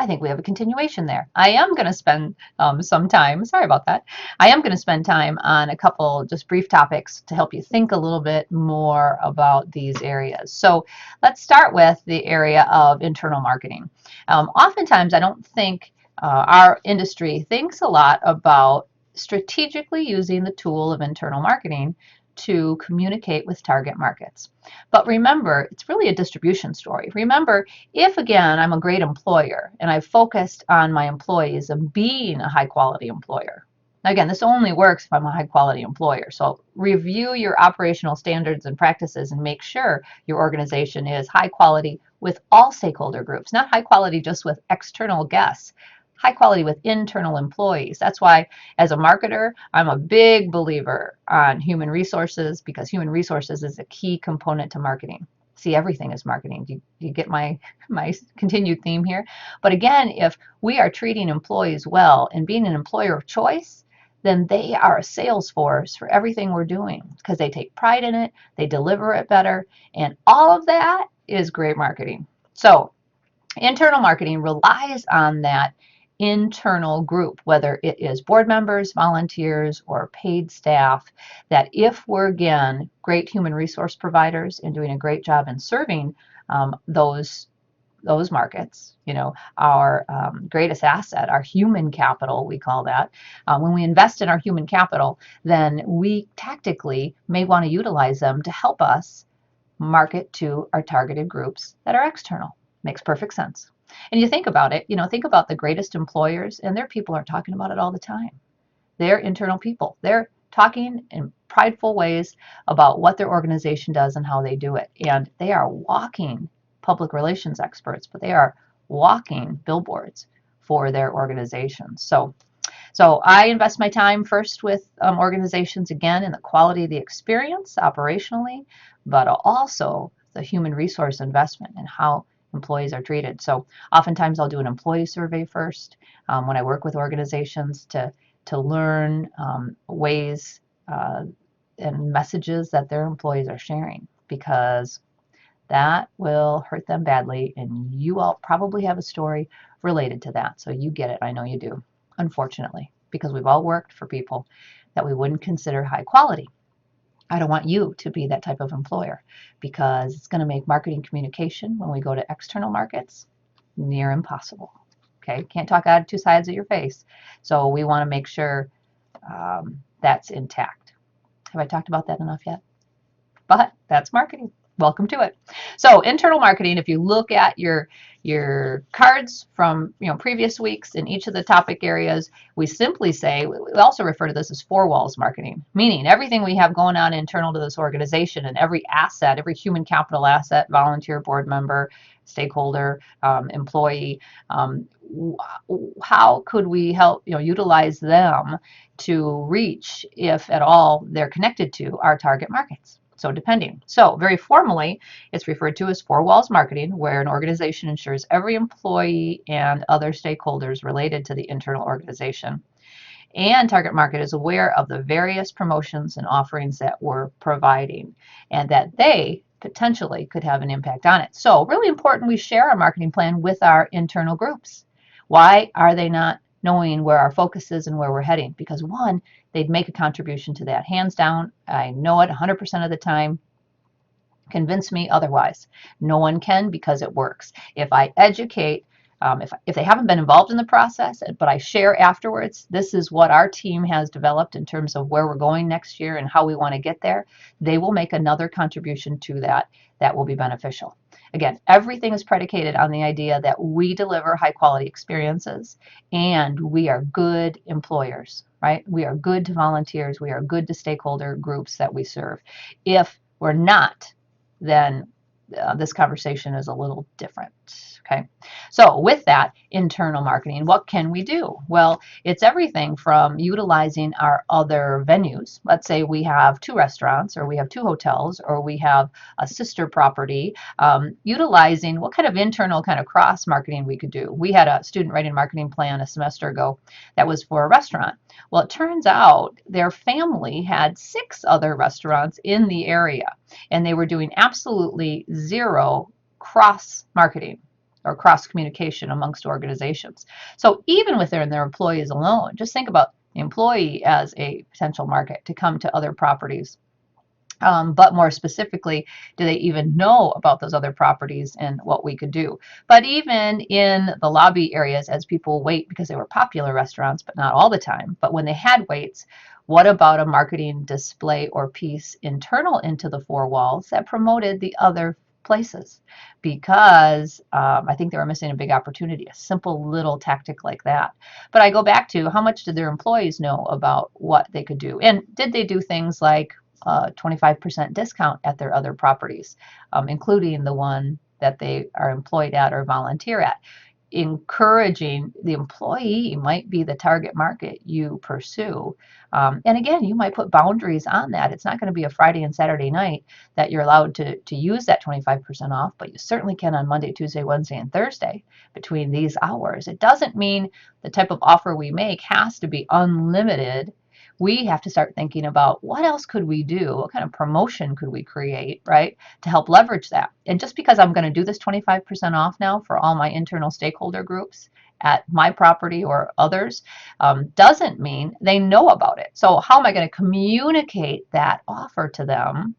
I think we have a continuation there. I am going to spend some time, sorry about that. I am going to spend time on a couple just brief topics to help you think a little bit more about these areas. So let's start with the area of internal marketing. Oftentimes, I don't think our industry thinks a lot about strategically using the tool of internal marketing to communicate with target markets. But remember, it's really a distribution story. Remember, if again, I'm a great employer and I've focused on my employees and being a high quality employer. Now, again, this only works if I'm a high quality employer. So review your operational standards and practices and make sure your organization is high quality with all stakeholder groups, not high quality just with external guests, high quality with internal employees. That's why as a marketer, I'm a big believer on human resources because human resources is a key component to marketing. See, everything is marketing. Do you get my continued theme here? But again, if we are treating employees well and being an employer of choice, then they are a sales force for everything we're doing because they take pride in it, they deliver it better, and all of that is great marketing. So internal marketing relies on that internal group, whether it is board members, volunteers, or paid staff, that if we're, again, great human resource providers and doing a great job in serving those markets, our greatest asset, our human capital, we call that. When we invest in our human capital, then we tactically may want to utilize them to help us market to our targeted groups that are external. Makes perfect sense. And you think about it, think about the greatest employers, and their people are talking about it all the time. They're internal people. They're talking in prideful ways about what their organization does and how they do it. And they are walking public relations experts, but they are walking billboards for their organizations. So I invest my time first with organizations, again, in the quality of the experience operationally, but also the human resource investment and how employees are treated. So oftentimes I'll do an employee survey first when I work with organizations to learn ways and messages that their employees are sharing, because that will hurt them badly, and you all probably have a story related to that. So you get it. I know you do, unfortunately, because we've all worked for people that we wouldn't consider high quality. I don't want you to be that type of employer, because it's going to make marketing communication when we go to external markets near impossible. Okay, can't talk out of two sides of your face. So we want to make sure that's intact. Have I talked about that enough yet? But that's marketing. Welcome to it. So internal marketing, if you look at your cards from previous weeks in each of the topic areas, we simply say, we also refer to this as four walls marketing, meaning everything we have going on internal to this organization and every asset, every human capital asset, volunteer, board member, stakeholder, employee, how could we help utilize them to reach, if at all they're connected to, our target markets. So depending. So very formally, it's referred to as four walls marketing, where an organization ensures every employee and other stakeholders related to the internal organization and target market is aware of the various promotions and offerings that we're providing and that they potentially could have an impact on it. So really important we share our marketing plan with our internal groups. Why are they not knowing where our focus is and where we're heading? Because one, they'd make a contribution to that. Hands down, I know it 100% of the time. Convince me otherwise. No one can, because it works. If I educate, if they haven't been involved in the process, but I share afterwards, this is what our team has developed in terms of where we're going next year and how we want to get there, they will make another contribution to that that will be beneficial. Again, everything is predicated on the idea that we deliver high quality experiences and we are good employers, right? We are good to volunteers. We are good to stakeholder groups that we serve. If we're not, then this conversation is a little different. Okay, so with that internal marketing, what can we do? Well, it's everything from utilizing our other venues. Let's say we have 2 restaurants, or we have 2 hotels, or we have a sister property. Utilizing what kind of internal kind of cross marketing we could do. We had a student writing marketing plan a semester ago that was for a restaurant. Well, it turns out their family had 6 other restaurants in the area, and they were doing absolutely zero cross marketing. or cross communication amongst organizations. So even within their employees alone, just think about the employee as a potential market to come to other properties. But more specifically, do they even know about those other properties and what we could do? But even in the lobby areas, as people wait because they were popular restaurants, but not all the time, but when they had waits, what about a marketing display or piece internal into the four walls that promoted the other places? Because I think they were missing a big opportunity, a simple little tactic like that. But I go back to how much did their employees know about what they could do? And did they do things like 25% discount at their other properties, including the one that they are employed at or volunteer at? Encouraging the employee might be the target market you pursue. And again, you might put boundaries on that. It's not going to be a Friday and Saturday night that you're allowed to use that 25% off, but you certainly can on Monday, Tuesday, Wednesday, and Thursday between these hours. It doesn't mean the type of offer we make has to be unlimited. We have to start thinking about what else could we do? What kind of promotion could we create, right, to help leverage that? And just because I'm going to do this 25% off now for all my internal stakeholder groups at my property or others doesn't mean they know about it. So how am I going to communicate that offer to them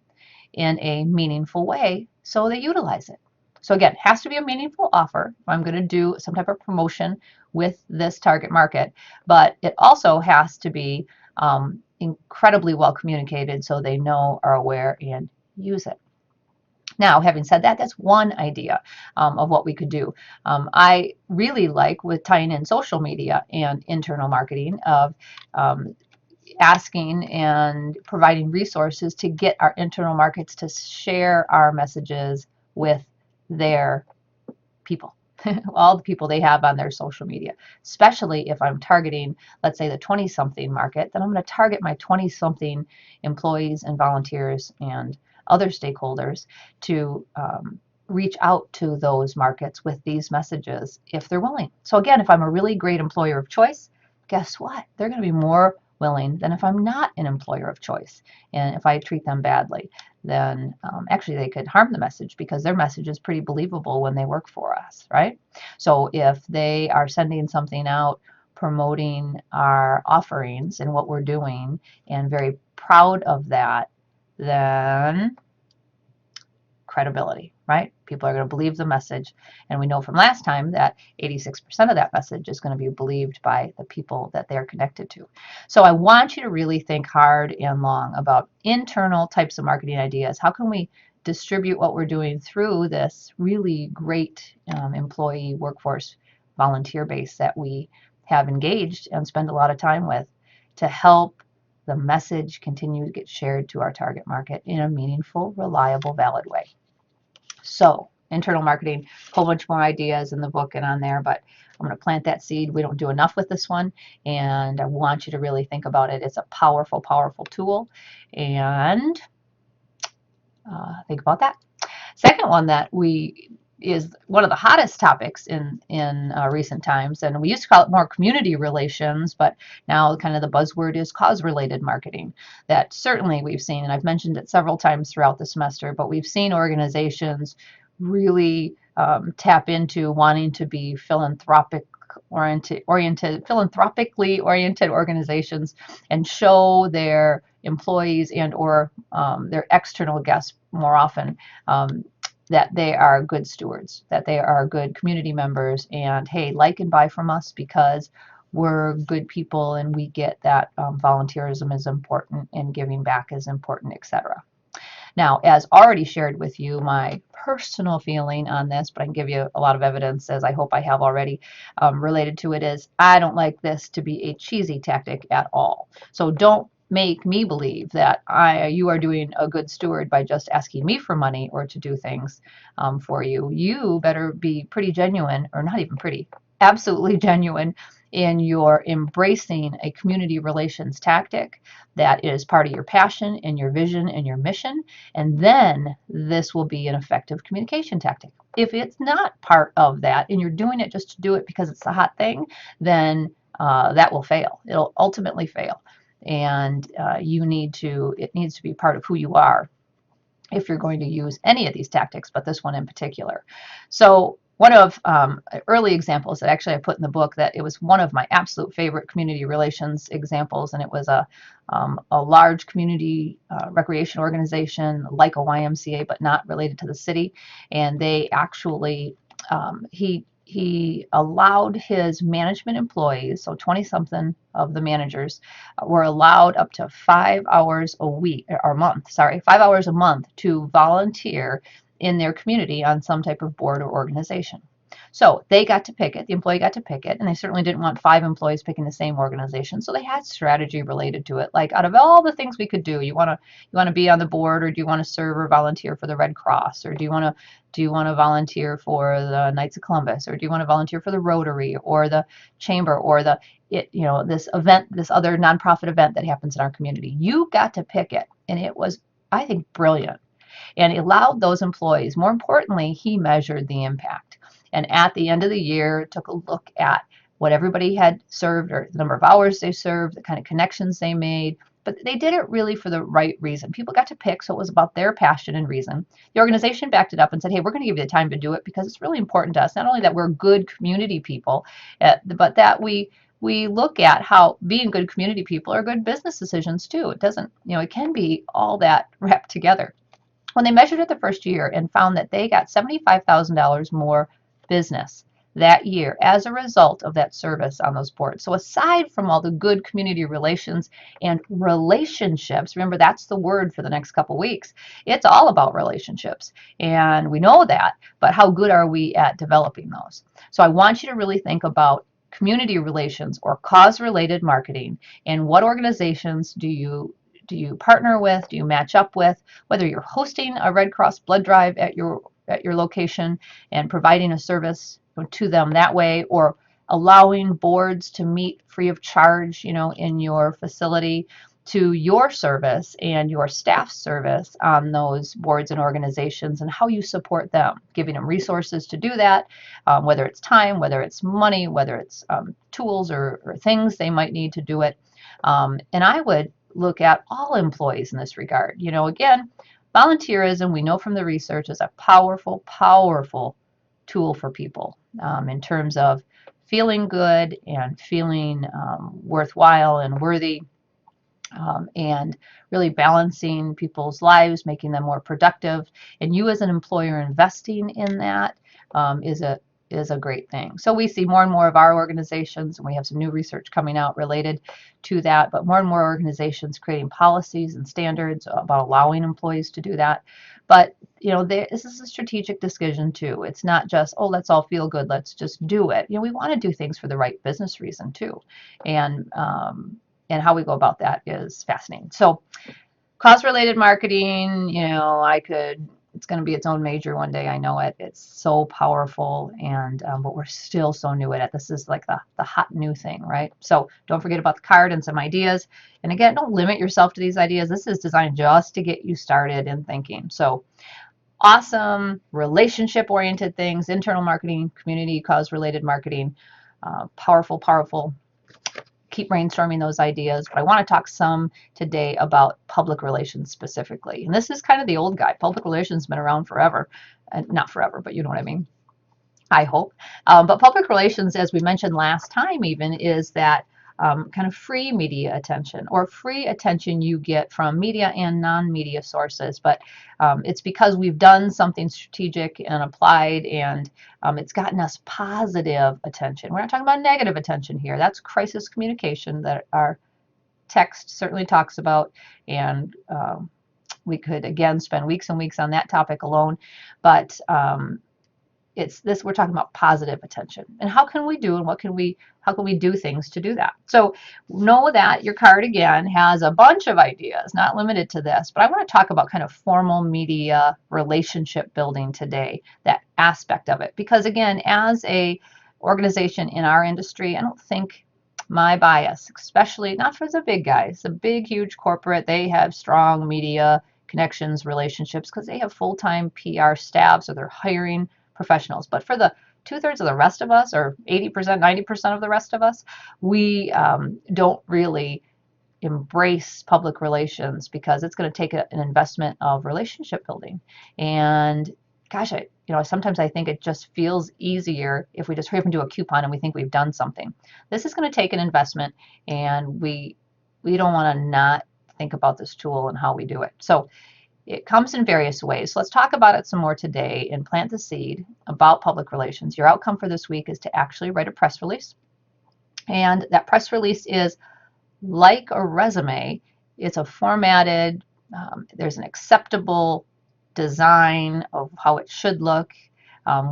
in a meaningful way so they utilize it? So again, it has to be a meaningful offer if I'm going to do some type of promotion with this target market, but it also has to be incredibly well communicated so they know, are aware, and use it. Now, having said that, that's one idea of what we could do. I really like with tying in social media and internal marketing of asking and providing resources to get our internal markets to share our messages with their people. All the people they have on their social media, especially if I'm targeting, let's say, the 20-something market, then I'm going to target my 20-something employees and volunteers and other stakeholders to reach out to those markets with these messages if they're willing. So again, if I'm a really great employer of choice, guess what? They're going to be more willing than if I'm not an employer of choice. And if I treat them badly, then actually they could harm the message because their message is pretty believable when they work for us, right? So if they are sending something out promoting our offerings and what we're doing and very proud of that, then credibility, right? People are going to believe the message. And we know from last time that 86% of that message is going to be believed by the people that they're connected to. So I want you to really think hard and long about internal types of marketing ideas. How can we distribute what we're doing through this really great employee workforce volunteer base that we have engaged and spend a lot of time with to help the message continue to get shared to our target market in a meaningful, reliable, valid way. So internal marketing, a whole bunch more ideas in the book and on there, but I'm going to plant that seed. We don't do enough with this one, and I want you to really think about it. It's a powerful, powerful tool, and think about that. Second one that is one of the hottest topics in recent times, and we used to call it more community relations, but now kind of the buzzword is cause-related marketing. That certainly we've seen, and I've mentioned it several times throughout the semester, but we've seen organizations really tap into wanting to be philanthropically oriented organizations and show their employees and or their external guests more often that they are good stewards, that they are good community members, and hey, like and buy from us because we're good people and we get that volunteerism is important and giving back is important, etc. Now, as already shared with you, my personal feeling on this, but I can give you a lot of evidence, as I hope I have already, related to it is I don't like this to be a cheesy tactic at all. So don't make me believe that you are doing a good steward by just asking me for money or to do things for you. You better be pretty genuine, or not even pretty, absolutely genuine in your embracing a community relations tactic that is part of your passion and your vision and your mission, and then this will be an effective communication tactic. If it's not part of that and you're doing it just to do it because it's a hot thing, then that will fail. It'll ultimately fail, and it needs to be part of who you are if you're going to use any of these tactics, but this one in particular. So one of early examples that actually I put in the book, that it was one of my absolute favorite community relations examples, and it was a large community recreation organization like a YMCA, but not related to the city. And they actually, he allowed his management employees, so 20 something of the managers were allowed up to 5 hours a week or month, sorry, 5 hours a month to volunteer in their community on some type of board or organization. So they got to pick it, the employee got to pick it, and they certainly didn't want 5 employees picking the same organization. So they had strategy related to it. Like, out of all the things we could do, you want to be on the board, or do you want to serve or volunteer for the Red Cross, or do you want to volunteer for the Knights of Columbus, or do you want to volunteer for the Rotary or the Chamber or this event, this other nonprofit event that happens in our community. You got to pick it, and it was, I think, brilliant. And it allowed those employees, more importantly, he measured the impact. And at the end of the year, took a look at what everybody had served, or the number of hours they served, the kind of connections they made. But they did it really for the right reason. People got to pick, so it was about their passion and reason. The organization backed it up and said, hey, we're going to give you the time to do it, because it's really important to us, not only that we're good community people, but that we look at how being good community people are good business decisions too. It doesn't, it can be all that wrapped together. When they measured it the first year and found that they got $75,000 more business that year as a result of that service on those boards. So aside from all the good community relations and relationships, remember that's the word for the next couple weeks, it's all about relationships. And we know that, but how good are we at developing those? So I want you to really think about community relations or cause-related marketing, and what organizations do you partner with, do you match up with, whether you're hosting a Red Cross blood drive at your location and providing a service to them that way, or allowing boards to meet free of charge, in your facility, to your service and your staff service on those boards and organizations, and how you support them, giving them resources to do that, whether it's time, whether it's money, whether it's tools or things they might need to do it. And I would look at all employees in this regard. Again, volunteerism, we know from the research, is a powerful, powerful tool for people, in terms of feeling good and feeling worthwhile and worthy, and really balancing people's lives, making them more productive. And you as an employer investing in that is a great thing. So we see more and more of our organizations, and we have some new research coming out related to that, but more and more organizations creating policies and standards about allowing employees to do that. But this is a strategic decision too. It's not just, oh, let's all feel good, let's just do it. We want to do things for the right business reason too. And how we go about that is fascinating. So cause-related marketing, it's going to be its own major one day. I know it. It's so powerful, and but we're still so new at it. This is like the hot new thing, right? So don't forget about the card and some ideas. And again, don't limit yourself to these ideas. This is designed just to get you started in thinking. So awesome relationship-oriented things, internal marketing, community, cause-related marketing, powerful, powerful. Keep brainstorming those ideas, but I want to talk some today about public relations specifically. And this is kind of the old guy. Public relations has been around forever, and not forever, but you know what I mean, I hope. But public relations, as we mentioned last time even, is that kind of free media attention, or free attention you get from media and non-media sources. But it's because we've done something strategic and applied, and it's gotten us positive attention. We're not talking about negative attention here. That's crisis communication that our text certainly talks about. And we could, again, spend weeks and weeks on that topic alone. But we're talking about positive attention, and how can we do, and how can we do things to do that? So know that your card, again, has a bunch of ideas, not limited to this, but I want to talk about kind of formal media relationship building today, that aspect of it, because again, as a organization in our industry, I don't think, my bias, especially not for the big guys, the big, huge corporate, they have strong media connections, relationships, because they have full-time PR staffs, or they're hiring professionals. But for the 2/3 of the rest of us, or 80%, 90% of the rest of us, we don't really embrace public relations, because it's going to take an investment of relationship building. And gosh, sometimes I think it just feels easier if we just hurry up and do a coupon and we think we've done something. This is going to take an investment, and we don't want to not think about this tool and how we do it. So it comes in various ways. So let's talk about it some more today and plant the seed about public relations. Your outcome for this week is to actually write a press release. And that press release is like a resume. It's a formatted, there's an acceptable design of how it should look,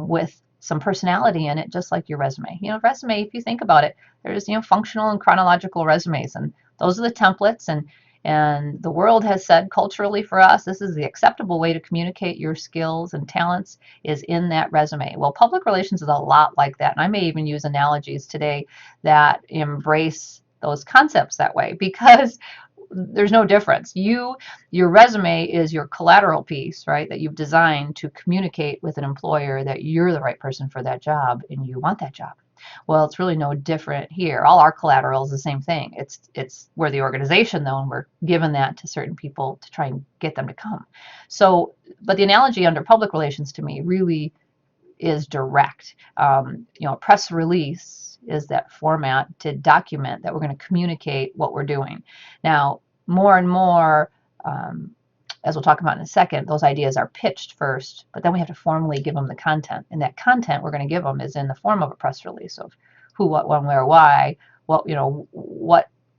with some personality in it, just like your resume. Resume, if you think about it, there's, functional and chronological resumes, and those are the templates. And the world has said culturally for us, this is the acceptable way to communicate your skills and talents is in that resume. Well, public relations is a lot like that. And I may even use analogies today that embrace those concepts that way, because there's no difference. Your resume is your collateral piece, right, that you've designed to communicate with an employer that you're the right person for that job and you want that job. Well, it's really no different here. All our collateral is the same thing. It's we're the organization, though, and we're given that to certain people to try and get them to come. So, but the analogy under public relations to me really is direct. Press release is that format to document that we're going to communicate what we're doing. Now, more and more, as we'll talk about in a second, those ideas are pitched first, but then we have to formally give them the content. And that content we're going to give them is in the form of a press release of who, what, when, where, why, what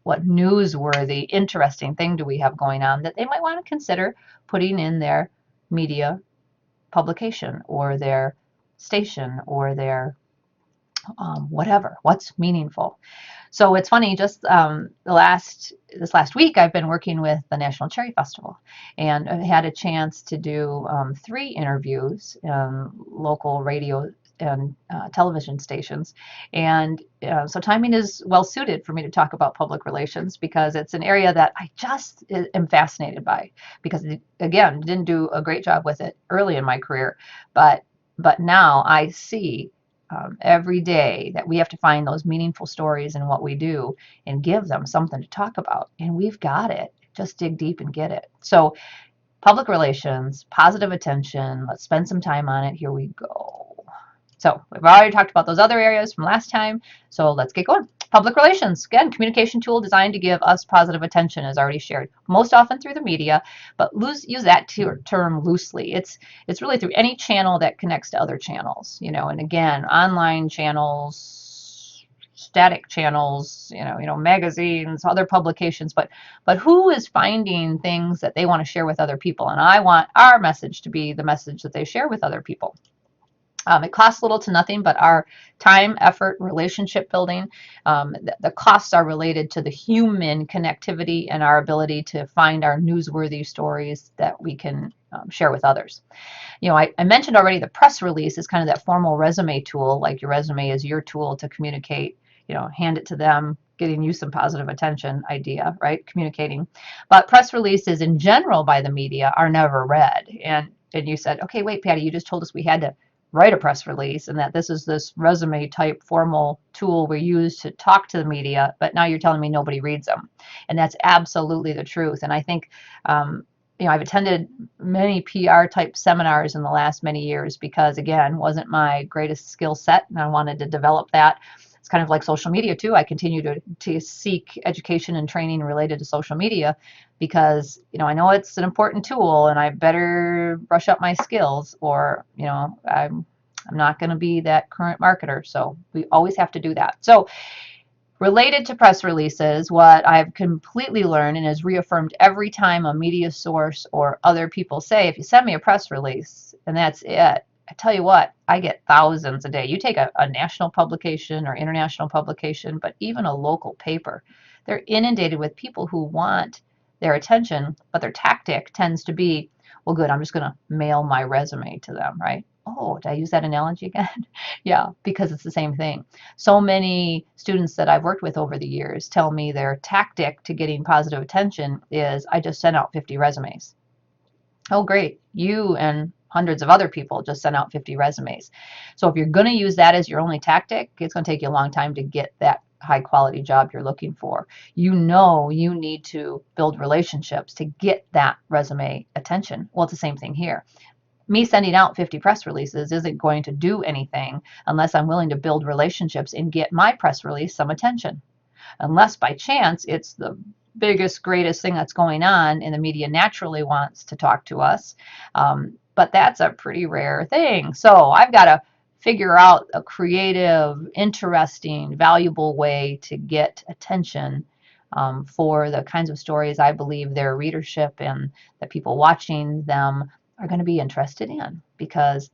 newsworthy, interesting thing do we have going on that they might want to consider putting in their media publication or their station or their whatever, what's meaningful. So it's funny, just this last week, I've been working with the National Cherry Festival, and I had a chance to do 3 interviews in local radio and television stations. And so timing is well suited for me to talk about public relations, because it's an area that I just am fascinated by, because again, didn't do a great job with it early in my career, but now I see every day that we have to find those meaningful stories in what we do and give them something to talk about. And we've got it. Just dig deep and get it. So public relations, positive attention. Let's spend some time on it. Here we go. So we've already talked about those other areas from last time. So let's get going. Public relations, again, communication tool designed to give us positive attention, as already shared, most often through the media, but use that term loosely. It's really through any channel that connects to other channels, and again, online channels, static channels, magazines, other publications, but who is finding things that they want to share with other people? And I want our message to be the message that they share with other people. It costs little to nothing, but our time, effort, relationship building, the costs are related to the human connectivity and our ability to find our newsworthy stories that we can share with others. I mentioned already the press release is kind of that formal resume tool, like your resume is your tool to communicate, hand it to them, getting you some positive attention idea, right? Communicating. But press releases in general by the media are never read. And you said, okay, wait, Patty, you just told us we had to write a press release and that this is this resume type formal tool we use to talk to the media, but now you're telling me nobody reads them. And that's absolutely the truth. And I think, I've attended many PR type seminars in the last many years because, again, wasn't my greatest skill set, and I wanted to develop that. It's kind of like social media too. I continue to seek education and training related to social media because, I know it's an important tool and I better brush up my skills, or, I'm not going to be that current marketer. So we always have to do that. So related to press releases, what I've completely learned and is reaffirmed every time a media source or other people say, if you send me a press release and that's it, I tell you what, I get thousands a day. You take a national publication or international publication, but even a local paper, they're inundated with people who want their attention, but their tactic tends to be, well, good, I'm just going to mail my resume to them, right? Oh, did I use that analogy again? Yeah, because it's the same thing. So many students that I've worked with over the years tell me their tactic to getting positive attention is, I just sent out 50 resumes. Oh, great. You and hundreds of other people just sent out 50 resumes. So if you're going to use that as your only tactic, it's going to take you a long time to get that high quality job you're looking for. You need to build relationships to get that resume attention. Well, it's the same thing here. Me sending out 50 press releases isn't going to do anything unless I'm willing to build relationships and get my press release some attention. Unless by chance it's the biggest, greatest thing that's going on and the media naturally wants to talk to us. But that's a pretty rare thing. So I've got to figure out a creative, interesting, valuable way to get attention for the kinds of stories I believe their readership and the people watching them are going to be interested in. Because,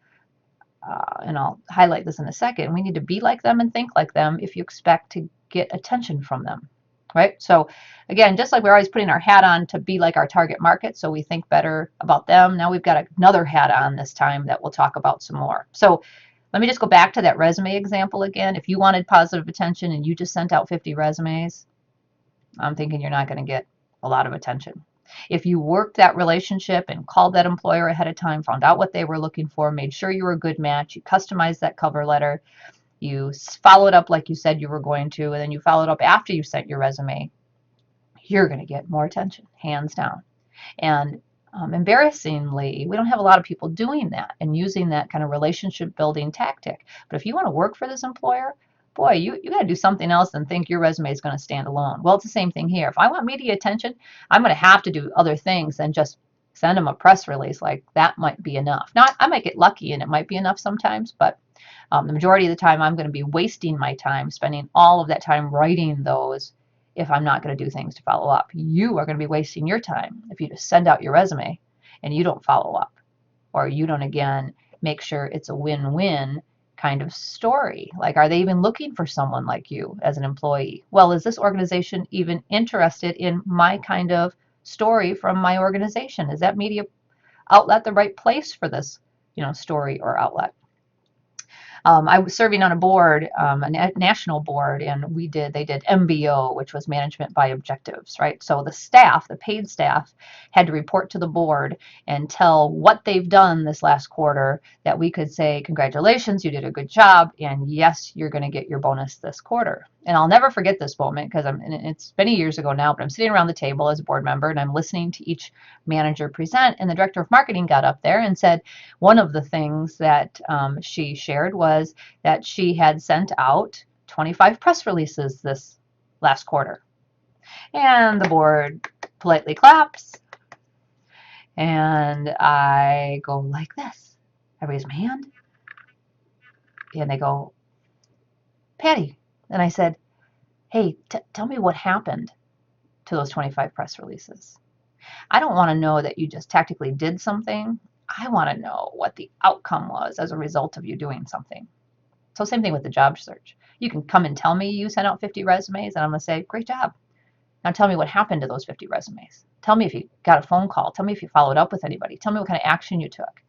and I'll highlight this in a second, we need to be like them and think like them if you expect to get attention from them, right? So again, just like we're always putting our hat on to be like our target market, so we think better about them, now we've got another hat on this time that we'll talk about some more. So let me just go back to that resume example again. If you wanted positive attention and you just sent out 50 resumes, I'm thinking you're not going to get a lot of attention. If you worked that relationship and called that employer ahead of time, found out what they were looking for, made sure you were a good match, you customized that cover letter, you followed up like you said you were going to, and then you followed up after you sent your resume, you're going to get more attention, hands down. And embarrassingly, we don't have a lot of people doing that and using that kind of relationship building tactic. But if you want to work for this employer, boy, you got to do something else than think your resume is going to stand alone. Well, it's the same thing here. If I want media attention, I'm going to have to do other things than just send them a press release. Like that might be enough. Now, I might get lucky and it might be enough sometimes, but the majority of the time I'm going to be wasting my time, spending all of that time writing those if I'm not going to do things to follow up. You are going to be wasting your time if you just send out your resume and you don't follow up, or you don't, again, make sure it's a win-win kind of story. Like, are they even looking for someone like you as an employee? Well, is this organization even interested in my kind of story from my organization? Is that media outlet the right place for this, story or outlet? I was serving on a board, a national board, and they did MBO, which was management by objectives, right? So the staff, the paid staff, had to report to the board and tell what they've done this last quarter, that we could say, congratulations, you did a good job, and yes, you're going to get your bonus this quarter. And I'll never forget this moment because it's many years ago now, but I'm sitting around the table as a board member and I'm listening to each manager present, and the director of marketing got up there and said one of the things that she shared was that she had sent out 25 press releases this last quarter. And the board politely claps, and I go like this. I raise my hand, and they go, Patty. And I said, hey, tell me what happened to those 25 press releases. I don't want to know that you just tactically did something. I want to know what the outcome was as a result of you doing something. So same thing with the job search. You can come and tell me you sent out 50 resumes, and I'm going to say, great job. Now tell me what happened to those 50 resumes. Tell me if you got a phone call. Tell me if you followed up with anybody. Tell me what kind of action you took.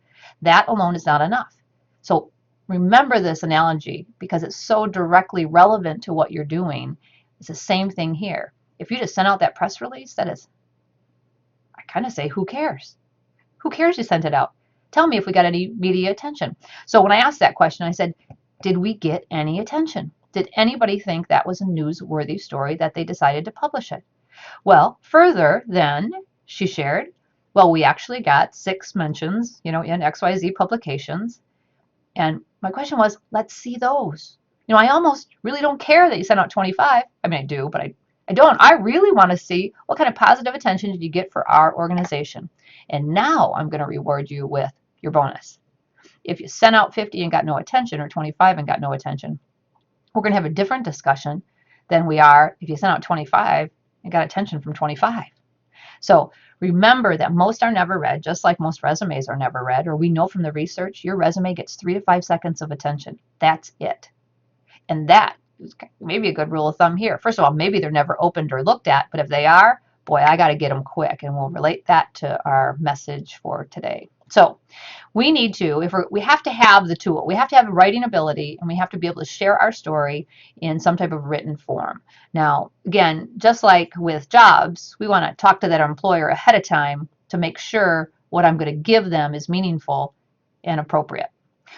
That alone is not enough. So remember this analogy because it's so directly relevant to what you're doing. It's the same thing here. If you just sent out that press release, I kind of say, who cares? Who cares you sent it out? Tell me if we got any media attention. So when I asked that question, I said, did we get any attention? Did anybody think that was a newsworthy story that they decided to publish it? Well, further then, she shared, well, we actually got 6 mentions, in XYZ publications. And my question was, let's see those. I almost really don't care that you sent out 25. I mean, I do, but I don't. I really want to see what kind of positive attention did you get for our organization. And now I'm going to reward you with your bonus. If you sent out 50 and got no attention, or 25 and got no attention, we're going to have a different discussion than we are if you sent out 25 and got attention from 25. So remember that most are never read, just like most resumes are never read, or we know from the research, your resume gets 3 to 5 seconds of attention. That's it. And that is maybe a good rule of thumb here. First of all, maybe they're never opened or looked at, but if they are, boy, I got to get them quick, and we'll relate that to our message for today. So we need to, we have to have the tool. We have to have writing ability, and we have to be able to share our story in some type of written form. Now, again, just like with jobs, we want to talk to that employer ahead of time to make sure what I'm going to give them is meaningful and appropriate.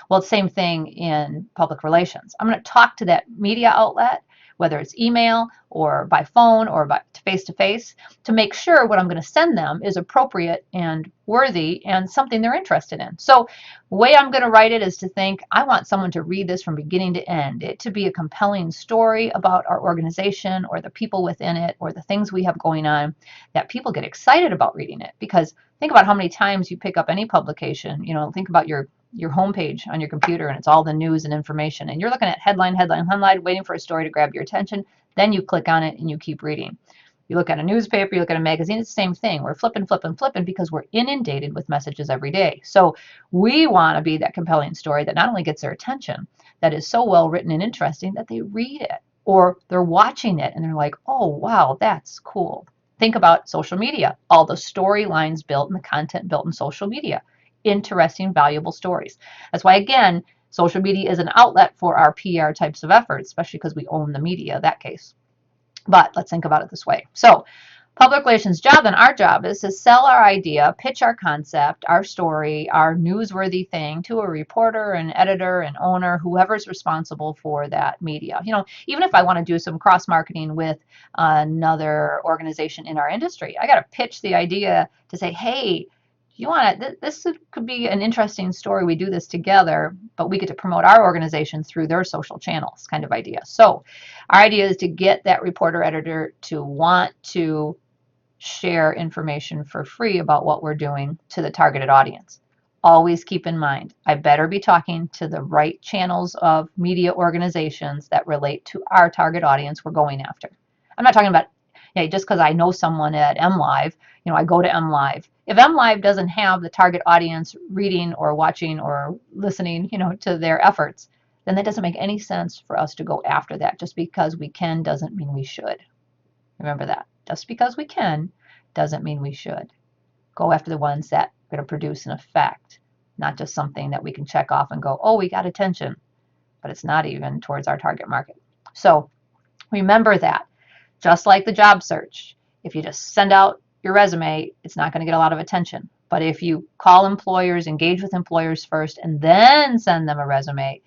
Well, same thing in public relations. I'm going to talk to that media outlet, whether it's email or by phone or by face to face, to make sure what I'm going to send them is appropriate and worthy and something they're interested in. So, the way I'm going to write it is to think I want someone to read this from beginning to end, it to be a compelling story about our organization or the people within it or the things we have going on, that people get excited about reading it. Because think about how many times you pick up any publication. Think about your homepage on your computer and it's all the news and information, and you're looking at headline, headline, headline, waiting for a story to grab your attention. Then you click on it and you keep reading. You look at a newspaper, you look at a magazine, it's the same thing. We're flipping, flipping, flipping because we're inundated with messages every day. So we want to be that compelling story that not only gets their attention, that is so well written and interesting that they read it or they're watching it and they're like, oh, wow, that's cool. Think about social media, all the storylines built and the content built in social media. Interesting, valuable stories. That's why, again, social media is an outlet for our PR types of efforts, especially because we own the media in that case. But let's think about it this way. So, public relations job, and our job is to sell our idea, pitch our concept, our story, our newsworthy thing to a reporter, an editor, an owner, whoever's responsible for that media. Even if I want to do some cross marketing with another organization in our industry, I got to pitch the idea to say, hey, you want it, this could be an interesting story. We do this together, but we get to promote our organization through their social channels, kind of idea. So our idea is to get that reporter editor to want to share information for free about what we're doing to the targeted audience. Always keep in mind, I better be talking to the right channels of media organizations that relate to our target audience we're going after. I'm not talking about just because I know someone at MLive, I go to MLive. If MLive doesn't have the target audience reading or watching or listening, to their efforts, then that doesn't make any sense for us to go after that. Just because we can doesn't mean we should. Remember that. Just because we can doesn't mean we should. Go after the ones that are going to produce an effect, not just something that we can check off and go, oh, we got attention, but it's not even towards our target market. So remember that. Just like the job search, if you just send out your resume, it's not going to get a lot of attention. But if you call employers, engage with employers first, and then send them a resume,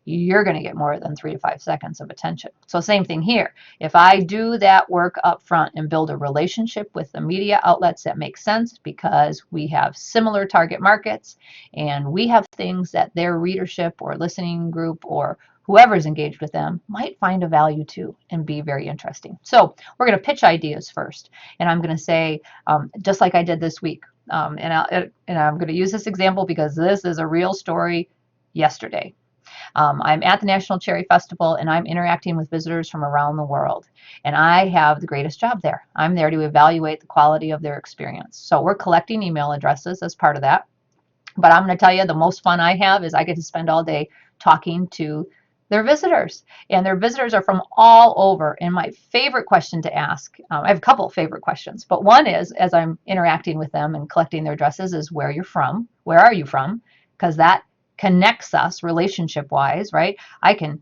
you're going to get more than 3 to 5 seconds of attention. So same thing here. If I do that work up front and build a relationship with the media outlets that make sense because we have similar target markets and we have things that their readership or listening group or whoever's engaged with them might find a value to and be very interesting. So we're going to pitch ideas first. And I'm going to say, just like I did this week, and I'm going to use this example because this is a real story yesterday. I'm at the National Cherry Festival and I'm interacting with visitors from around the world. And I have the greatest job there. I'm there to evaluate the quality of their experience. So we're collecting email addresses as part of that. But I'm going to tell you, the most fun I have is I get to spend all day talking to their visitors. And their visitors are from all over. And my favorite question to ask, I have a couple of favorite questions, but one is, as I'm interacting with them and collecting their addresses, is where you're from. Where are you from? Because that connects us relationship wise, right? I can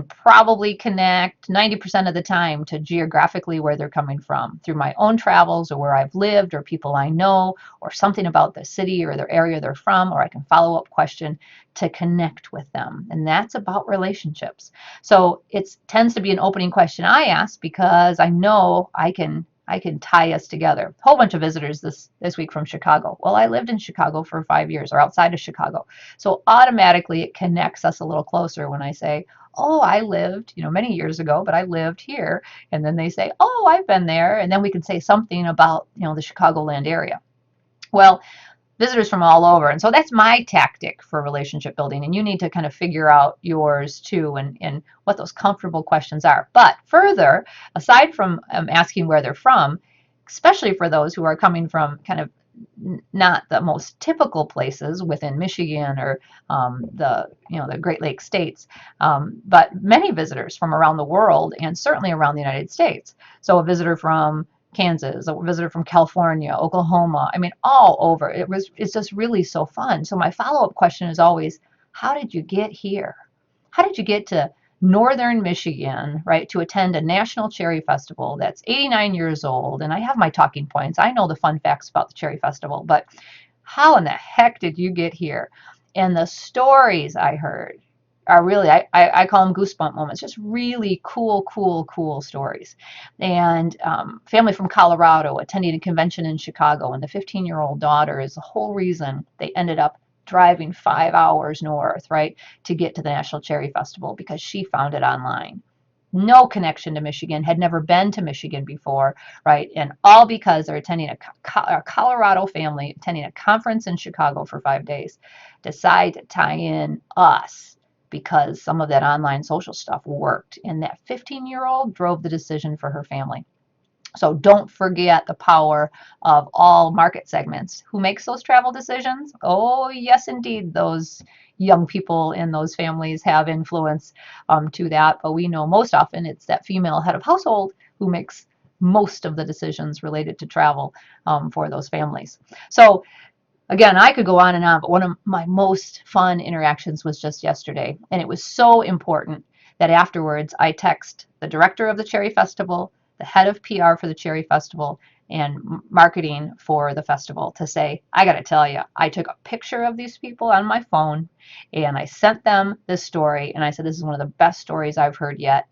probably connect 90% of the time to geographically where they're coming from through my own travels or where I've lived or people I know or something about the city or their area they're from, or I can follow up question to connect with them. And that's about relationships. So it tends to be an opening question I ask because I know I can tie us together. A whole bunch of visitors this week from Chicago. Well, I lived in Chicago for 5 years or outside of Chicago. So automatically it connects us a little closer when I say, oh, I lived, many years ago, but I lived here. And then they say, oh, I've been there. And then we can say something about, the Chicagoland area. Well, visitors from all over. And so that's my tactic for relationship building. And you need to kind of figure out yours too and what those comfortable questions are. But further, aside from asking where they're from, especially for those who are coming from kind of not the most typical places within Michigan or the Great Lakes states, but many visitors from around the world and certainly around the United States. So a visitor from Kansas, a visitor from California, Oklahoma, all over. It's just really so fun. So my follow-up question is always, how did you get here? How did you get to northern Michigan, right, to attend a National Cherry Festival that's 89 years old? And I have my talking points. I know the fun facts about the Cherry Festival, but how in the heck did you get here? And the stories I heard are really, I call them goosebump moments, just really cool stories. And family from Colorado attending a convention in Chicago, and the 15-year-old daughter is the whole reason they ended up driving 5 hours north, right, to get to the National Cherry Festival because she found it online. No connection to Michigan, had never been to Michigan before, right? And all because they're attending a Colorado family attending a conference in Chicago for 5 days, decide to tie in us because some of that online social stuff worked. And that 15-year-old drove the decision for her family. So don't forget the power of all market segments. Who makes those travel decisions? Oh, yes, indeed. Those young people in those families have influence to that. But we know most often it's that female head of household who makes most of the decisions related to travel for those families. So again, I could go on and on, but one of my most fun interactions was just yesterday. And it was so important that afterwards I text the director of the Cherry Festival, the head of PR for the Cherry Festival, and marketing for the festival to say, I got to tell you, I took a picture of these people on my phone and I sent them this story. And I said, this is one of the best stories I've heard yet.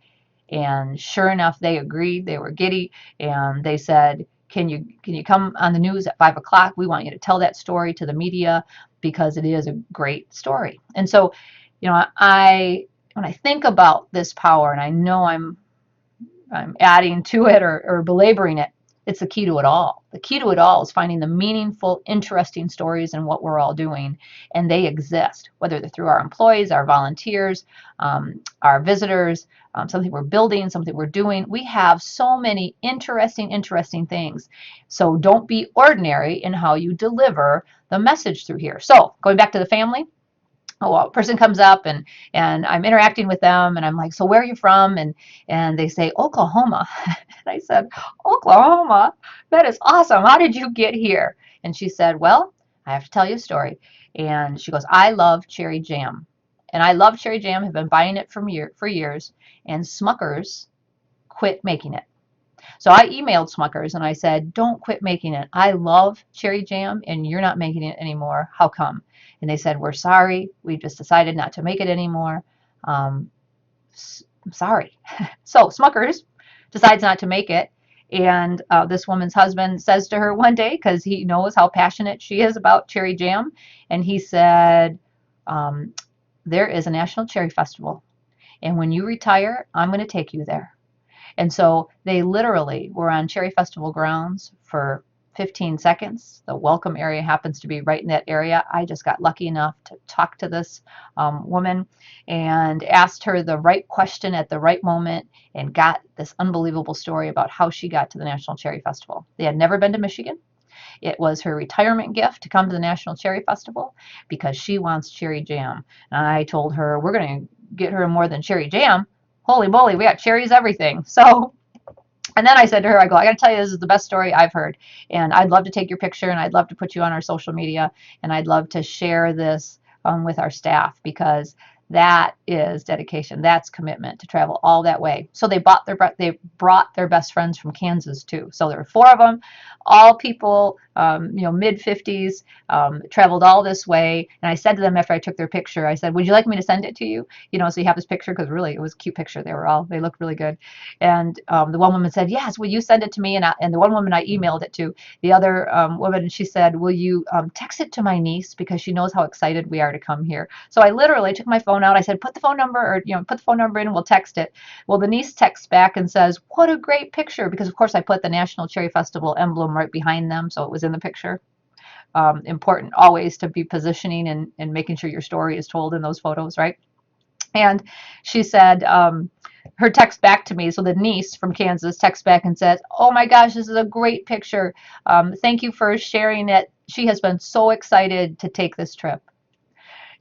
And sure enough, they agreed. They were giddy, and they said, "Can you come on the news at 5 o'clock? We want you to tell that story to the media because it is a great story." And so, I when I think about this power, and I know I'm adding to it or belaboring it, it's the key to it all. The key to it all is finding the meaningful, interesting stories in what we're all doing, and they exist, whether they're through our employees, our volunteers, our visitors, something we're building, something we're doing. We have so many interesting things. So don't be ordinary in how you deliver the message through here. So going back to the family, a person comes up and I'm interacting with them and I'm like, so where are you from? And they say Oklahoma. And I said, Oklahoma? That is awesome. How did you get here? And she said, well, I have to tell you a story. And she goes, I love cherry jam. And I love cherry jam, have been buying it for years, and Smuckers quit making it. So I emailed Smuckers and I said, don't quit making it. I love cherry jam and you're not making it anymore. How come? And they said, we're sorry. We just decided not to make it anymore. Um, I'm sorry. So Smuckers decides not to make it. And this woman's husband says to her one day, because he knows how passionate she is about cherry jam, and he said, um, there is a National Cherry Festival. And when you retire, I'm going to take you there. And so they literally were on Cherry Festival grounds for 15 seconds. The welcome area happens to be right in that area. I just got lucky enough to talk to this woman and asked her the right question at the right moment and got this unbelievable story about how she got to the National Cherry Festival. They had never been to Michigan. It was her retirement gift to come to the National Cherry Festival because she wants cherry jam. And I told her, we're going to get her more than cherry jam. Holy moly, we got cherries everything. So, and then I said to her, I go, I got to tell you, this is the best story I've heard. And I'd love to take your picture and I'd love to put you on our social media. And I'd love to share this with our staff because that is dedication. That's commitment to travel all that way. So they brought their best friends from Kansas too. So there were four of them, all people, mid 50s, traveled all this way. And I said to them after I took their picture, I said, would you like me to send it to you? So you have this picture because really it was a cute picture. They looked really good. And the one woman said, yes, will you send it to me? And the one woman I emailed it to, the other woman, she said, will you text it to my niece because she knows how excited we are to come here. So I literally took my phone out. I said, put the phone number put the phone number in and we'll text it. Well, the niece texts back and says, what a great picture. Because of course I put the National Cherry Festival emblem right behind them. So it was in the picture. Important always to be positioning and making sure your story is told in those photos, right? And she said, her text back to me. So the niece from Kansas texts back and says, oh my gosh, this is a great picture. Thank you for sharing it. She has been so excited to take this trip.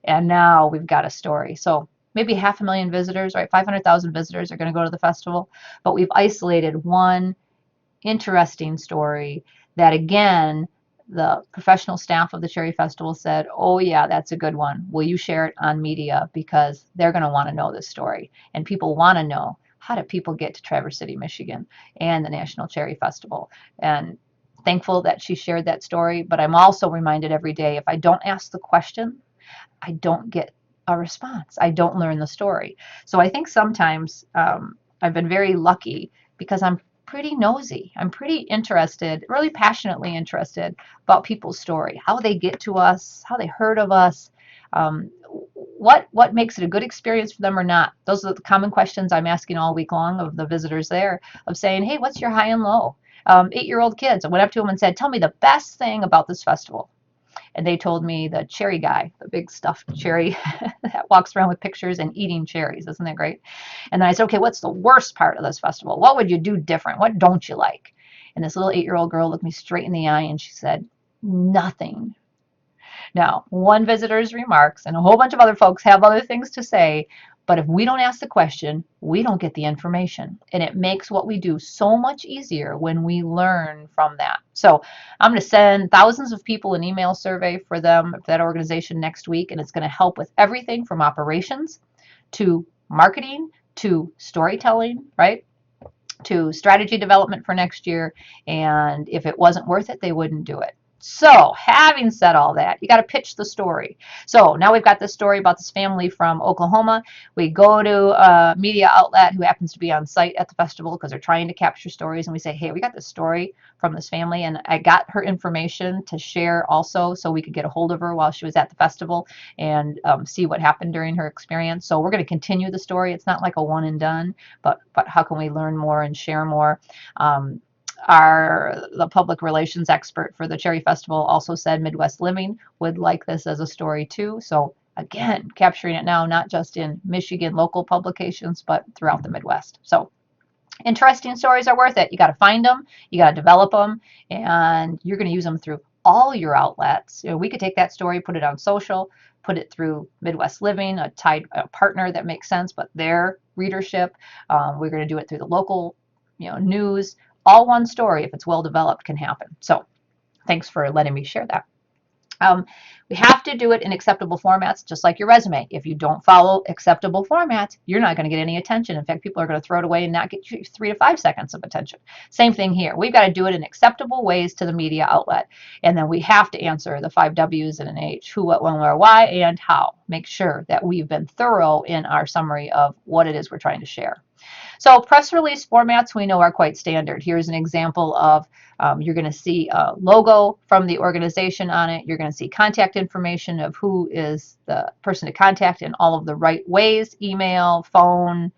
And now we've got a story. So maybe 500,000 visitors, right? 500,000 visitors are going to go to the festival. But we've isolated one interesting story that, again, the professional staff of the Cherry Festival said, oh yeah, that's a good one. Will you share it on media? Because they're going to want to know this story. And people want to know, how do people get to Traverse City, Michigan and the National Cherry Festival? And thankful that she shared that story. But I'm also reminded every day, if I don't ask the question, I don't get a response. I don't learn the story. So I think sometimes I've been very lucky because I'm pretty nosy. I'm pretty interested, really passionately interested about people's story, how they get to us, how they heard of us, um, what makes it a good experience for them or not. Those are the common questions I'm asking all week long of the visitors there, of saying, hey, what's your high and low? 8-year-old kids. I went up to them and said, tell me the best thing about this festival. And they told me the cherry guy, the big stuffed cherry that walks around with pictures and eating cherries. Isn't that great? And then I said, okay, what's the worst part of this festival? What would you do different? What don't you like? And this little 8-year-old girl looked me straight in the eye and she said, nothing. Now, one visitor's remarks and a whole bunch of other folks have other things to say, but if we don't ask the question, we don't get the information. And it makes what we do so much easier when we learn from that. So I'm going to send thousands of people an email survey for them, for that organization next week, and it's going to help with everything from operations to marketing to storytelling, right? To strategy development for next year. And if it wasn't worth it, they wouldn't do it. So, having said all that, you got to pitch the story. So, now we've got this story about this family from Oklahoma. We go to a media outlet who happens to be on site at the festival because they're trying to capture stories. And we say, hey, we got this story from this family. And I got her information to share also so we could get a hold of her while she was at the festival and see what happened during her experience. So, we're going to continue the story. It's not like a one and done, but how can we learn more and share more? The public relations expert for the Cherry Festival also said Midwest Living would like this as a story too. So again, capturing it now, not just in Michigan local publications, but throughout the Midwest. So interesting stories are worth it. You got to find them, you got to develop them, and you're going to use them through all your outlets. We could take that story, put it on social, put it through Midwest Living, a partner that makes sense, but their readership. We're going to do it through the local, news. All one story, if it's well developed, can happen. So thanks for letting me share that. We have to do it in acceptable formats, just like your resume. If you don't follow acceptable formats, you're not going to get any attention. In fact, people are going to throw it away and not get you 3 to 5 seconds of attention. Same thing here. We've got to do it in acceptable ways to the media outlet. And then we have to answer the 5 W's and an H: who, what, when, where, why, and how. Make sure that we've been thorough in our summary of what it is we're trying to share. So press release formats we know are quite standard. Here's an example of you're going to see a logo from the organization on it. You're going to see contact information of who is the person to contact in all of the right ways: email, phone,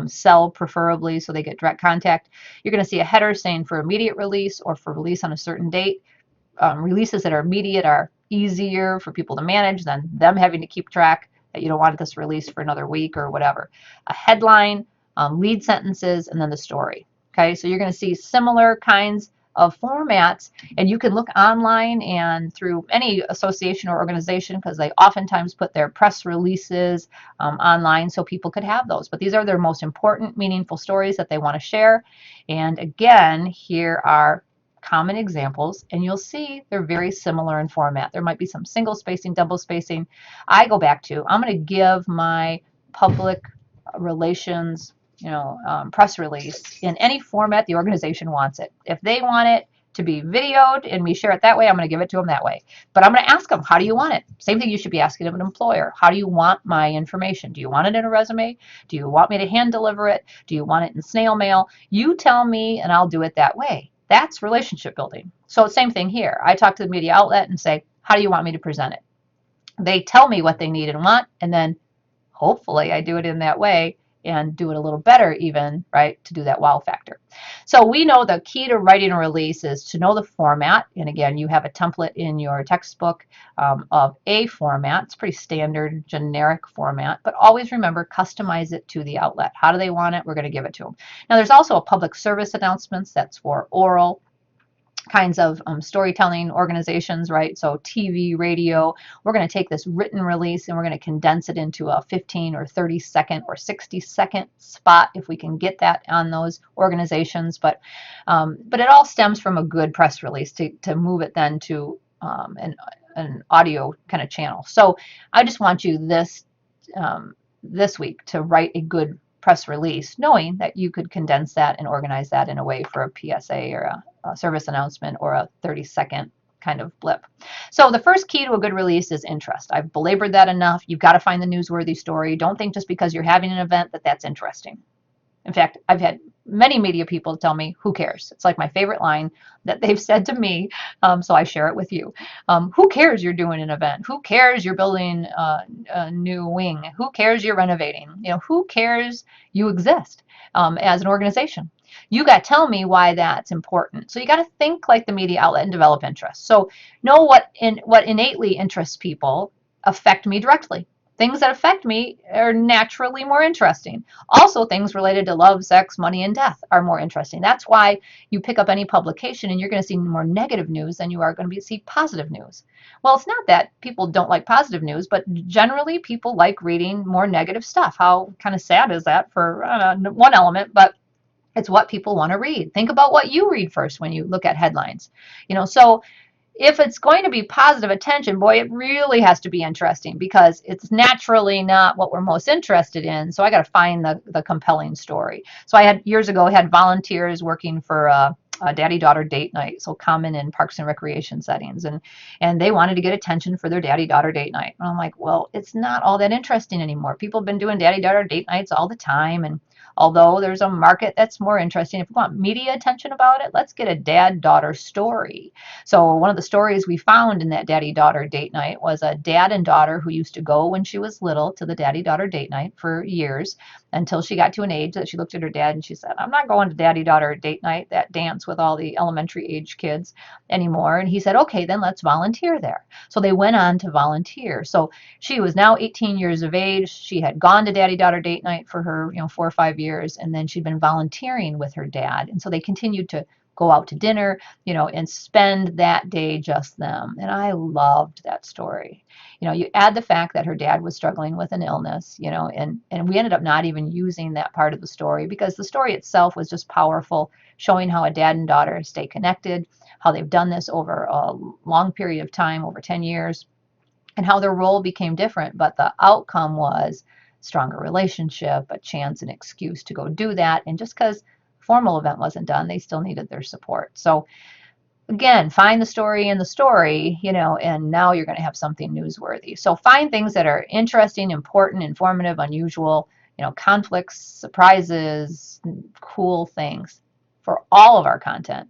cell preferably, so they get direct contact. You're going to see a header saying for immediate release or for release on a certain date. Releases that are immediate are easier for people to manage than them having to keep track that you don't want this released for another week or whatever. A headline, lead sentences, and then the story. Okay, so you're going to see similar kinds of formats, and you can look online and through any association or organization, because they oftentimes put their press releases online so people could have those. But these are their most important, meaningful stories that they want to share. And again, here are common examples, and you'll see they're very similar in format. There might be some single spacing, double spacing. I'm going to give my public relations press release in any format the organization wants it. If they want it to be videoed and we share it that way, I'm going to give it to them that way. But I'm going to ask them, how do you want it? Same thing you should be asking of an employer. How do you want my information? Do you want it in a resume? Do you want me to hand deliver it? Do you want it in snail mail? You tell me and I'll do it that way. That's relationship building. So same thing here. I talk to the media outlet and say, how do you want me to present it? They tell me what they need and want, and then hopefully I do it in that way and do it a little better even, right, to do that wow factor. So we know the key to writing a release is to know the format. And again, you have a template in your textbook of a format. It's pretty standard, generic format, but always remember, customize it to the outlet. How do they want it? We're going to give it to them. Now, there's also a public service announcements that's for oral kinds of storytelling organizations, right? So TV, radio. We're going to take this written release and we're going to condense it into a 15 or 30 second or 60-second spot if we can get that on those organizations. But it all stems from a good press release to move it then to an audio kind of channel. So I just want you this week to write a good press release, knowing that you could condense that and organize that in a way for a PSA or a service announcement or a 30-second kind of blip. So the first key to a good release is interest. I've belabored that enough. You've got to find the newsworthy story. Don't think just because you're having an event that that's interesting. In fact, I've had many media people tell me, who cares? It's like my favorite line that they've said to me, so I share it with you. Who cares you're doing an event? Who cares you're building a new wing? Who cares you're renovating? Who cares you exist as an organization? You got to tell me why that's important. So you got to think like the media outlet and develop interest. So know what innately interests people affect me directly. Things that affect me are naturally more interesting. Also, things related to love, sex, money, and death are more interesting. That's why you pick up any publication and you're going to see more negative news than you are going to see positive news. Well, it's not that people don't like positive news, but generally people like reading more negative stuff. How kind of sad is that for one element, but it's what people want to read. Think about what you read first when you look at headlines. So if it's going to be positive attention, boy, it really has to be interesting because it's naturally not what we're most interested in. So I got to find the compelling story. So I had years ago had volunteers working for a daddy-daughter date night, so common in parks and recreation settings, and they wanted to get attention for their daddy-daughter date night. And I'm like, well, it's not all that interesting anymore. People have been doing daddy-daughter date nights all the time, and although there's a market that's more interesting, if we want media attention about it, let's get a dad-daughter story. So one of the stories we found in that daddy-daughter date night was a dad and daughter who used to go when she was little to the daddy-daughter date night for years until she got to an age that she looked at her dad and she said, I'm not going to daddy-daughter date night, that dance with all the elementary age kids anymore. And he said, okay, then let's volunteer there. So they went on to volunteer. So she was now 18 years of age. She had gone to daddy-daughter date night for her 4 or 5 years, and then she'd been volunteering with her dad. And so they continued to go out to dinner, and spend that day just them. And I loved that story. You add the fact that her dad was struggling with an illness, and we ended up not even using that part of the story because the story itself was just powerful, showing how a dad and daughter stay connected, how they've done this over a long period of time, over 10 years, and how their role became different. But the outcome was stronger relationship, a chance, an excuse to go do that. And just because formal event wasn't done, they still needed their support. So again, find the story in the story, and now you're going to have something newsworthy. So find things that are interesting, important, informative, unusual, conflicts, surprises, cool things for all of our content.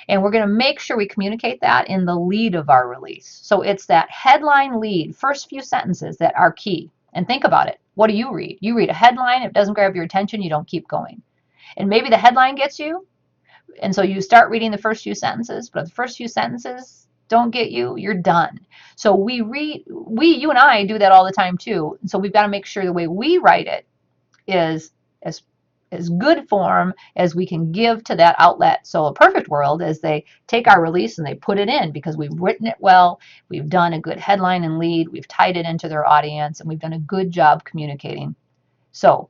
And we're going to make sure we communicate that in the lead of our release. So it's that headline lead, first few sentences that are key. And think about it. What do you read? You read a headline. If it doesn't grab your attention, you don't keep going. And maybe the headline gets you, and so you start reading the first few sentences, but if the first few sentences don't get you, you're done. So you and I do that all the time too. So we've got to make sure the way we write it is as good form as we can give to that outlet. So a perfect world is they take our release and they put it in because we've written it well, we've done a good headline and lead, we've tied it into their audience, and we've done a good job communicating. So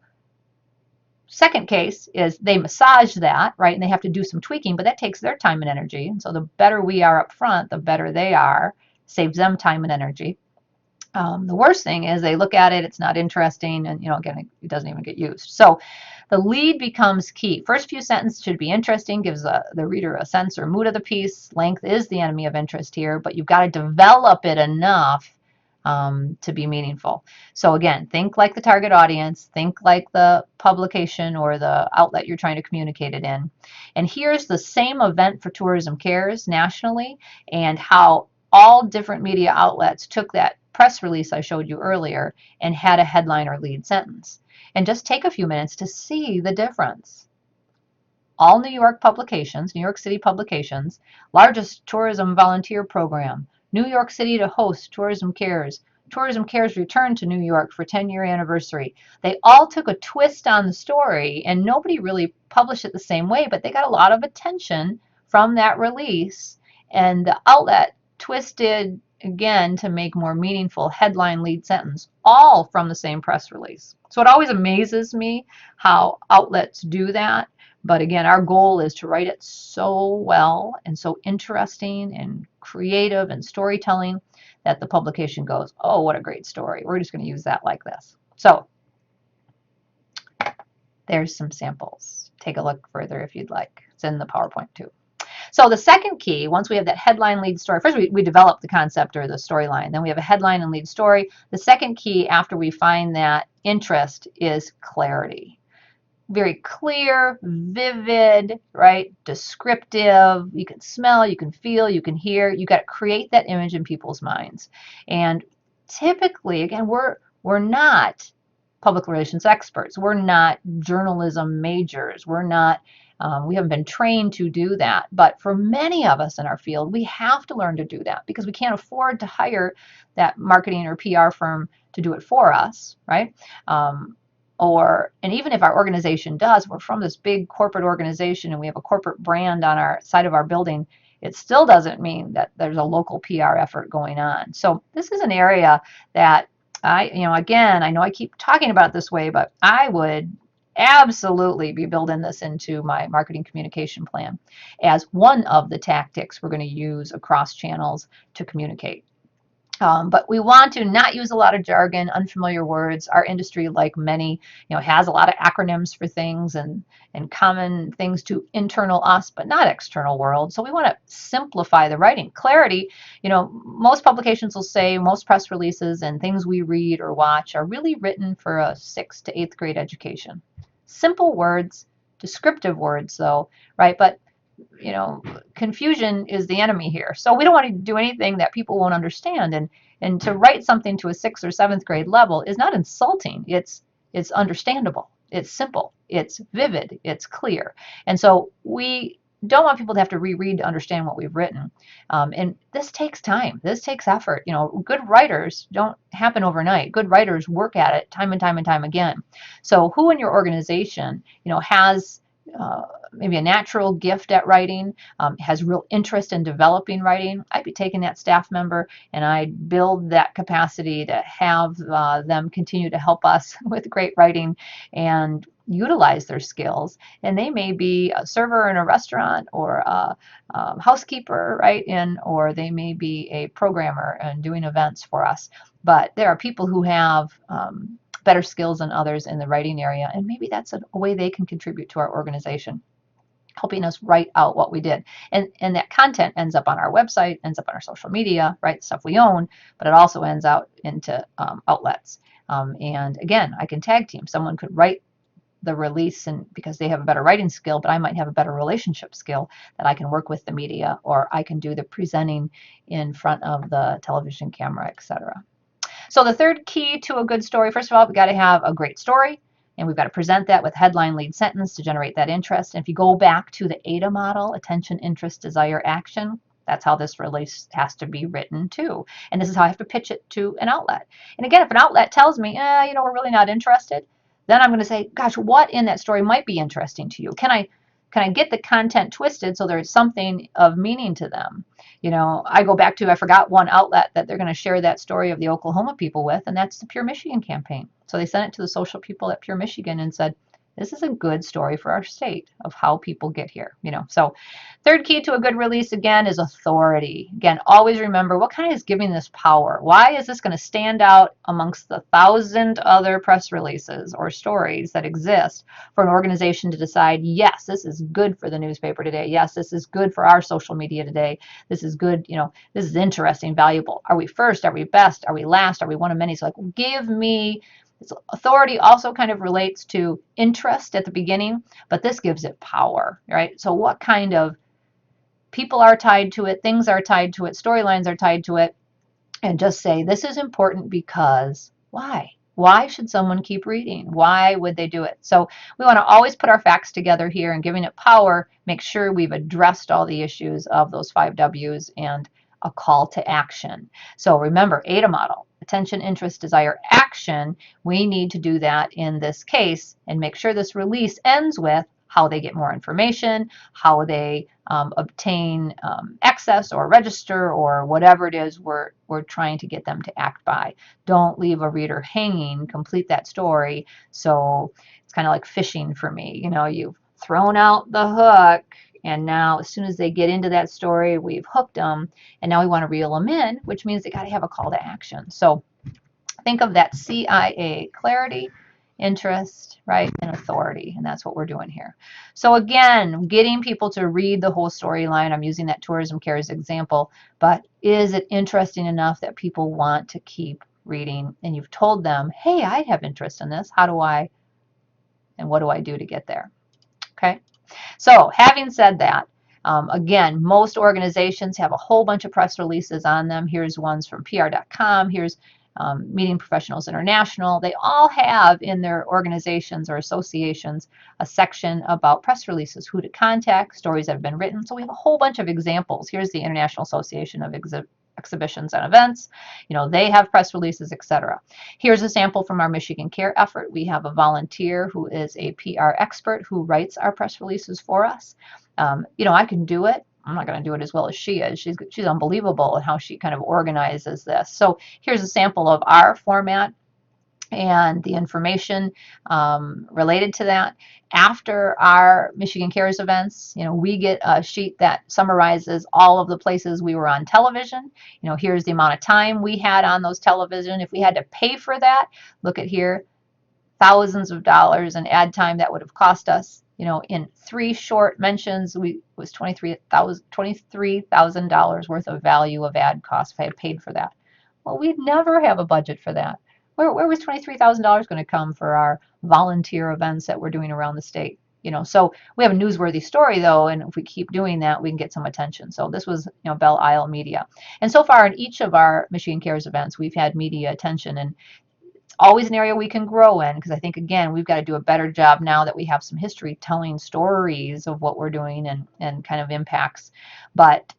second case is they massage that, right? And they have to do some tweaking, but that takes their time and energy. And so the better we are up front, the better they are, saves them time and energy. The worst thing is they look at it, it's not interesting, and again, it doesn't even get used. So the lead becomes key. First few sentences should be interesting, gives the reader a sense or mood of the piece. Length is the enemy of interest here, but you've got to develop it enough to be meaningful. So again, think like the target audience, think like the publication or the outlet you're trying to communicate it in. And here's the same event for Tourism Cares nationally, and how all different media outlets took that press release I showed you earlier and had a headline or lead sentence. And just take a few minutes to see the difference. All New York publications, New York City publications, largest tourism volunteer program, New York City to host Tourism Cares, Tourism Cares return to New York for 10-year anniversary. They all took a twist on the story, and nobody really published it the same way, but they got a lot of attention from that release, and the outlet twisted again to make more meaningful headline lead sentence, all from the same press release. So it always amazes me how outlets do that. But again, our goal is to write it so well and so interesting and creative and storytelling that the publication goes, oh, what a great story. We're just going to use that like this. So there's some samples. Take a look further if you'd like. It's in the PowerPoint too. So the second key, once we have that headline, lead, story, first we develop the concept or the storyline, then we have a headline and lead story. The second key after we find that interest is clarity. Very clear, vivid, right? Descriptive. You can smell, you can feel, you can hear. You got to create that image in people's minds. And typically, again, we're not public relations experts. We're not journalism majors. We're not we haven't been trained to do that. But for many of us in our field, we have to learn to do that because we can't afford to hire that marketing or PR firm to do it for us, right? And even if our organization does, we're from this big corporate organization and we have a corporate brand on our side of our building, it still doesn't mean that there's a local PR effort going on. So this is an area that again, I know I keep talking about it this way, but I would absolutely be building this into my marketing communication plan as one of the tactics we're going to use across channels to communicate. But we want to not use a lot of jargon, unfamiliar words. Our industry, like many, has a lot of acronyms for things and common things to internal us, but not external world. So we want to simplify the writing. Clarity, most publications will say, most press releases and things we read or watch are really written for a 6th to 8th grade education. Simple words, descriptive words though, right? But confusion is the enemy here. So we don't want to do anything that people won't understand. And to write something to a 6th or 7th grade level is not insulting. It's understandable. It's simple. It's vivid. It's clear. And so we don't want people to have to reread to understand what we've written. And this takes time. This takes effort. Good writers don't happen overnight. Good writers work at it time and time and time again. So who in your organization, has maybe a natural gift at writing, has real interest in developing writing, I'd be taking that staff member and I'd build that capacity to have them continue to help us with great writing and utilize their skills. And they may be a server in a restaurant or a housekeeper, right? Or they may be a programmer and doing events for us. But there are people who have better skills than others in the writing area, and maybe that's a way they can contribute to our organization, helping us write out what we did. And that content ends up on our website, ends up on our social media, right? Stuff we own, but it also ends out into outlets. And again, I can tag team. Someone could write the release and because they have a better writing skill, but I might have a better relationship skill that I can work with the media, or I can do the presenting in front of the television camera, etc. So the third key to a good story, first of all, we've got to have a great story, and we've got to present that with headline, lead, sentence to generate that interest. And if you go back to the AIDA model, attention, interest, desire, action, that's how this release has to be written too. And this is how I have to pitch it to an outlet. And again, if an outlet tells me, we're really not interested, then I'm going to say, gosh, what in that story might be interesting to you? Can I get the content twisted so there's something of meaning to them? I go back to, I forgot one outlet that they're going to share that story of the Oklahoma people with, and that's the Pure Michigan campaign. So they sent it to the social people at Pure Michigan and said, this is a good story for our state of how people get here. So third key to a good release, again, is authority. Again, always remember, what kind is giving this power? Why is this going to stand out amongst the 1,000 other press releases or stories that exist for an organization to decide, yes, this is good for the newspaper today. Yes, this is good for our social media today. This is good, this is interesting, valuable. Are we first? Are we best? Are we last? Are we one of many? So give me. Authority also kind of relates to interest at the beginning, but this gives it power, right? So what kind of people are tied to it, things are tied to it, storylines are tied to it, and just say, this is important because why? Why should someone keep reading? Why would they do it? So we want to always put our facts together here, and giving it power, make sure we've addressed all the issues of those 5 W's and a call to action. So remember, AIDA model, attention, interest, desire, action. We need to do that in this case and make sure this release ends with how they get more information, how they obtain access or register or whatever it is we're trying to get them to act by. Don't leave a reader hanging, complete that story. So it's kind of like fishing for me. You've thrown out the hook, and now as soon as they get into that story, we've hooked them, and now we want to reel them in, which means they got to have a call to action. So think of that CIA, clarity, interest, right, and authority. And that's what we're doing here. So again, getting people to read the whole storyline. I'm using that Tourism Cares example, but is it interesting enough that people want to keep reading? And you've told them, hey, I have interest in this. How do I, and what do I do to get there? Okay. So having said that, again, most organizations have a whole bunch of press releases on them. Here's ones from PR.com. Here's Meeting Professionals International. They all have in their organizations or associations a section about press releases, who to contact, stories that have been written. So we have a whole bunch of examples. Here's the International Association of Exhibitions and Events. They have press releases, etc. Here's a sample from our Michigan Care effort. We have a volunteer who is a PR expert who writes our press releases for us. I can do it. I'm not going to do it as well as she is. She's unbelievable at how she kind of organizes this. So here's a sample of our format and the information related to that. After our Michigan Cares events, we get a sheet that summarizes all of the places we were on television. Here's the amount of time we had on those television. If we had to pay for that, look at here, thousands of dollars in ad time that would have cost us. In 3 short mentions, it was $23,000 worth of value of ad costs if I had paid for that. Well, we'd never have a budget for that. Where was $23,000 going to come for our volunteer events that we're doing around the state? So we have a newsworthy story though, and if we keep doing that, we can get some attention. So this was, Belle Isle Media. And so far in each of our Michigan Cares events, we've had media attention, and always an area we can grow in, because I think, again, we've got to do a better job now that we have some history telling stories of what we're doing and kind of impacts. But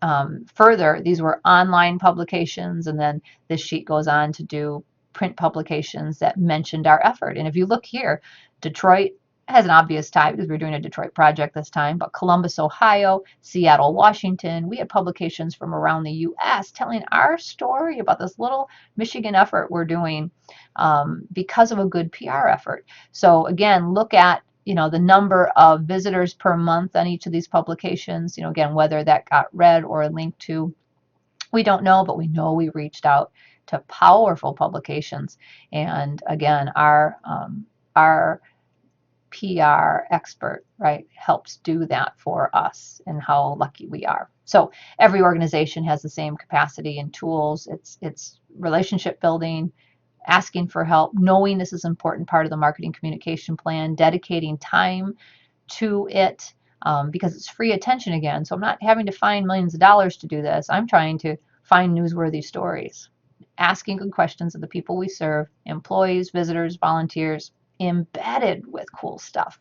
further, these were online publications, and then this sheet goes on to do print publications that mentioned our effort. And if you look here, Detroit has an obvious tie because we're doing a Detroit project this time, but Columbus, Ohio, Seattle, Washington, we had publications from around the U.S. telling our story about this little Michigan effort we're doing because of a good PR effort. So again, look at the number of visitors per month on each of these publications. Again, whether that got read or linked to, we don't know, but we know we reached out to powerful publications. And again, our PR expert, right, helps do that for us, and how lucky we are. So every organization has the same capacity and tools. It's relationship building, asking for help, knowing this is an important part of the marketing communication plan, dedicating time to it, because it's free attention again. So I'm not having to find millions of dollars to do this. I'm trying to find newsworthy stories, asking good questions of the people we serve, employees, visitors, volunteers, embedded with cool stuff.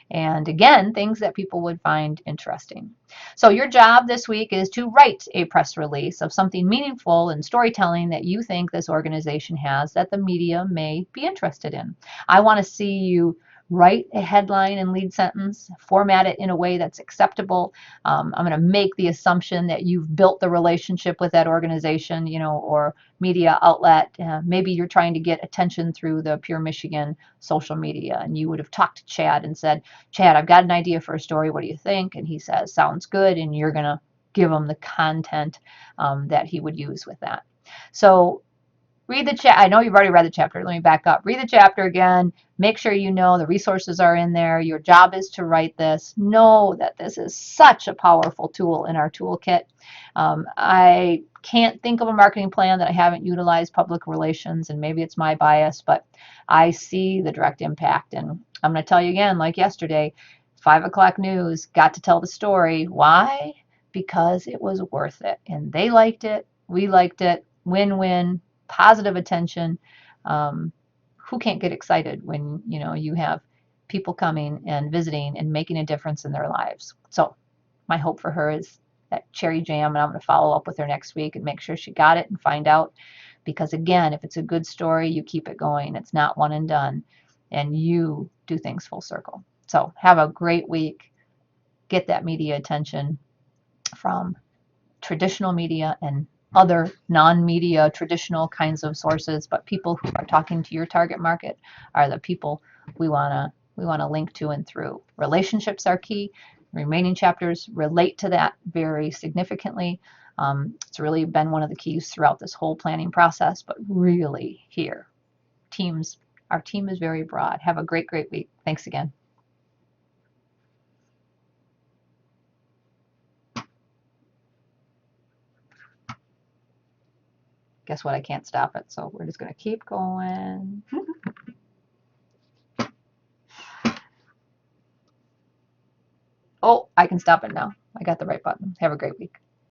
And again, things that people would find interesting. So your job this week is to write a press release of something meaningful and storytelling that you think this organization has that the media may be interested in. I want to see you write a headline and lead sentence, format it in a way that's acceptable. I'm going to make the assumption that you've built the relationship with that organization, or media outlet. Maybe you're trying to get attention through the Pure Michigan social media, and you would have talked to Chad and said, Chad, I've got an idea for a story. What do you think? And he says, sounds good. And you're going to give him the content that he would use with that. So read the chat. I know you've already read the chapter. Let me back up. Read the chapter again. Make sure you know the resources are in there. Your job is to write this. Know that this is such a powerful tool in our toolkit. I can't think of a marketing plan that I haven't utilized public relations, and maybe it's my bias, but I see the direct impact. And I'm going to tell you again, like yesterday, 5 o'clock news, got to tell the story. Why? Because it was worth it. And they liked it. We liked it. Win-win. Positive attention. Who can't get excited when you have people coming and visiting and making a difference in their lives? So my hope for her is that cherry jam, and I'm going to follow up with her next week and make sure she got it and find out, because again, if it's a good story, you keep it going. It's not one and done, and you do things full circle. So have a great week. Get that media attention from traditional media and other non-media traditional kinds of sources, but people who are talking to your target market are the people we want to link to and through. Relationships are key. Remaining chapters relate to that very significantly. It's really been one of the keys throughout this whole planning process, but really here, teams Our team is very broad. Have a great, great week. Thanks again. Guess what? I can't stop it, so we're just going to keep going. Oh, I can stop it now. I got the right button. Have a great week.